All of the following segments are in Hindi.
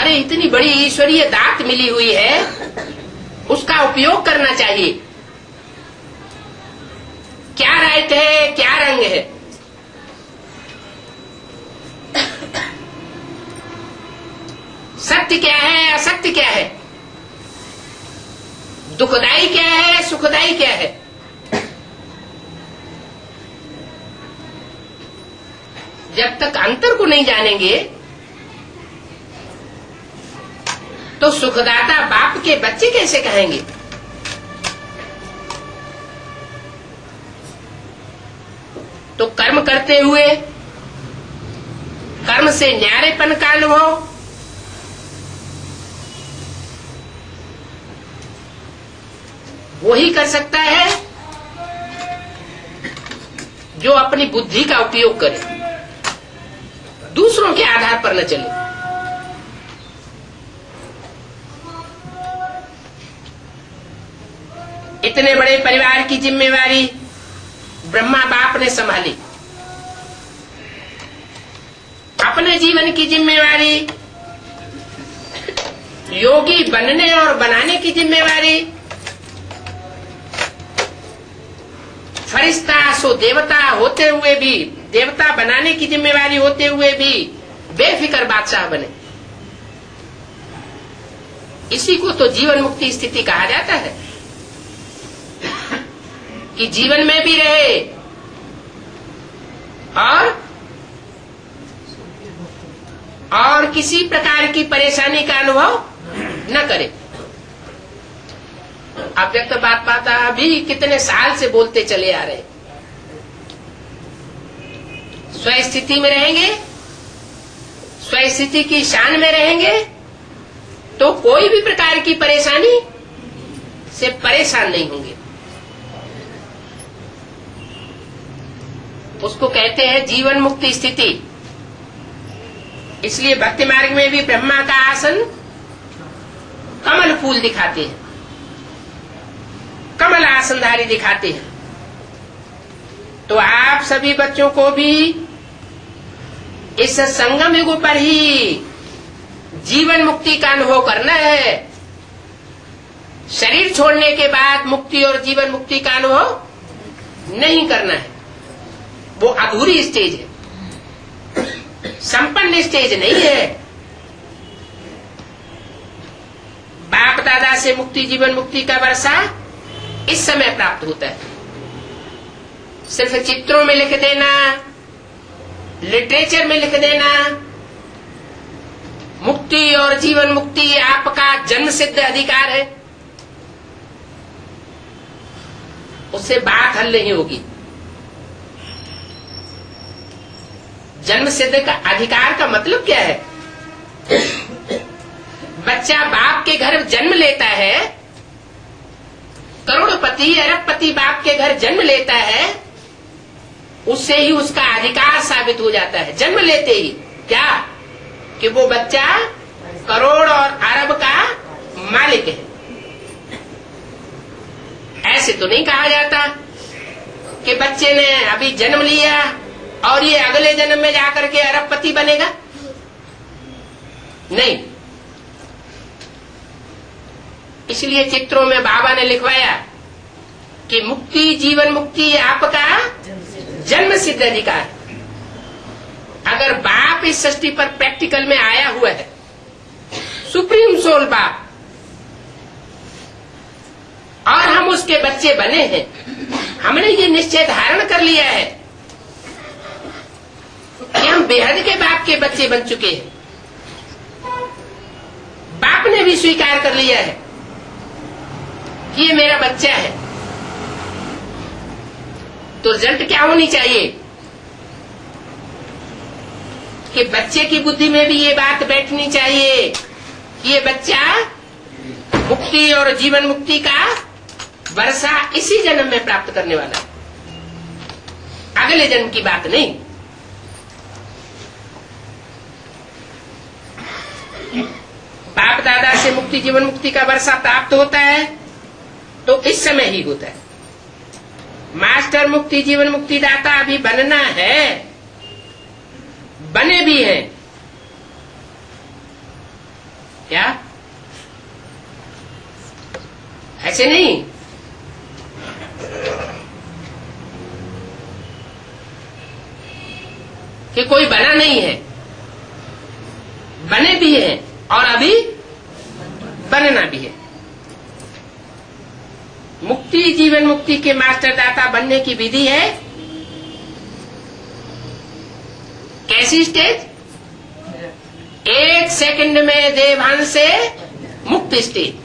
अरे इतनी बड़ी ईश्वरीय दात मिली हुई है, उसका उपयोग करना चाहिए। क्या राइट है, क्या रंग है? सत्य क्या है, असत्य क्या है, दुखदाई क्या है, सुखदाई क्या है? जब तक अंतर को नहीं जानेंगे तो सुखदाता बाप के बच्चे कैसे कहेंगे? तो कर्म करते हुए कर्म से न्यारेपन का अनुभव, वही कर सकता है जो अपनी बुद्धि का उपयोग करे, दूसरों के आधार पर न चले। इतने बड़े परिवार की जिम्मेवारी ब्रह्मा बाप ने संभाली, अपने जीवन की जिम्मेवारी, योगी बनने और बनाने की जिम्मेवारी, फरिश्ता सो देवता होते हुए भी, देवता बनाने की जिम्मेवारी होते हुए भी बेफिक्र बादशाह बने। इसी को तो जीवन मुक्ति स्थिति कहा जाता है कि जीवन में भी रहे और किसी प्रकार की परेशानी का अनुभव न करे। अव्यक्त बात पाता अभी कितने साल से बोलते चले आ रहे। स्वस्थिति में रहेंगे, स्वस्थिति की शान में रहेंगे तो कोई भी प्रकार की परेशानी से परेशान नहीं होंगे। उसको कहते हैं जीवन मुक्ति स्थिति। इसलिए भक्ति मार्ग में भी ब्रह्मा का आसन कमल फूल दिखाते हैं, कमल आसनधारी दिखाते हैं। तो आप सभी बच्चों को भी इस संगम युग पर ही जीवन मुक्ति का अनुभव करना है। शरीर छोड़ने के बाद मुक्ति और जीवन मुक्ति का अनुभव नहीं करना है। वो अधूरी स्टेज है, संपन्न स्टेज नहीं है। बाप दादा से मुक्ति जीवन मुक्ति का वर्षा इस समय प्राप्त होता है। सिर्फ चित्रों में लिख देना, लिटरेचर में लिख देना, मुक्ति और जीवन मुक्ति आपका जन्म सिद्ध अधिकार है, उससे बात हल नहीं होगी। जन्म सिद्ध का अधिकार का मतलब क्या है? बच्चा बाप के घर जन्म लेता है, करोड़पति अरबपति बाप के घर जन्म लेता है, उससे ही उसका अधिकार साबित हो जाता है। जन्म लेते ही क्या कि वो बच्चा करोड़ और अरब का मालिक है। ऐसे तो नहीं कहा जाता कि बच्चे ने अभी जन्म लिया और ये अगले जन्म में जाकर के अरबपति बनेगा। नहीं, इसलिए चित्रों में बाबा ने लिखवाया कि मुक्ति जीवन मुक्ति आपका जन्म सिद्ध अधिकार। अगर बाप इस सृष्टि पर प्रैक्टिकल में आया हुआ है, सुप्रीम सोल बाप, और हम उसके बच्चे बने हैं, हमने ये निश्चय धारण कर लिया है कि हम बेहद के बाप के बच्चे बन चुके हैं। बाप ने भी स्वीकार कर लिया है कि ये मेरा बच्चा है। तो रिजल्ट क्या होनी चाहिए कि बच्चे की बुद्धि में भी ये बात बैठनी चाहिए कि ये बच्चा मुक्ति और जीवन मुक्ति का वर्षा इसी जन्म में प्राप्त करने वाला है, अगले जन्म की बात नहीं। बाप दादा से मुक्ति जीवन मुक्ति का वर्षा प्राप्त होता है तो इस समय ही होता है। मास्टर मुक्ति जीवन मुक्ति दाता अभी बनना है, बने भी हैं, ऐसे नहीं कि कोई बना नहीं है, बने भी हैं और अभी बनना भी है। मुक्ति जीवन मुक्ति के मास्टर दाता बनने की विधि है कैसी स्टेज? 1 सेकंड में देवभान से मुक्त स्टेज।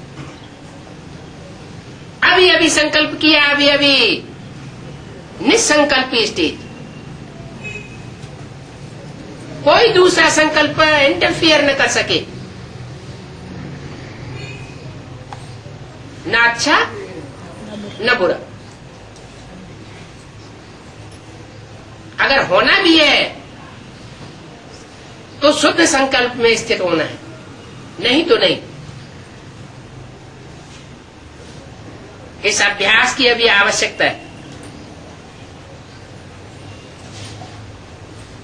अभी अभी संकल्प किया, अभी अभी निसंकल्पी स्टेज। कोई दूसरा संकल्प इंटरफियर न कर सके, न अच्छा न बुरा। अगर होना भी है तो शुद्ध संकल्प में स्थित होना है, नहीं तो नहीं। इस अभ्यास की अभी आवश्यकता है।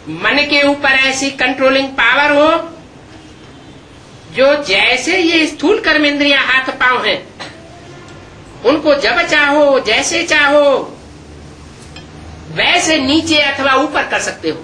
मन के ऊपर ऐसी कंट्रोलिंग पावर हो जो जैसे ये स्थूल कर्मेंद्रियां हाथ पांव हैं उनको जब चाहो जैसे चाहो वैसे नीचे अथवा ऊपर कर सकते हो।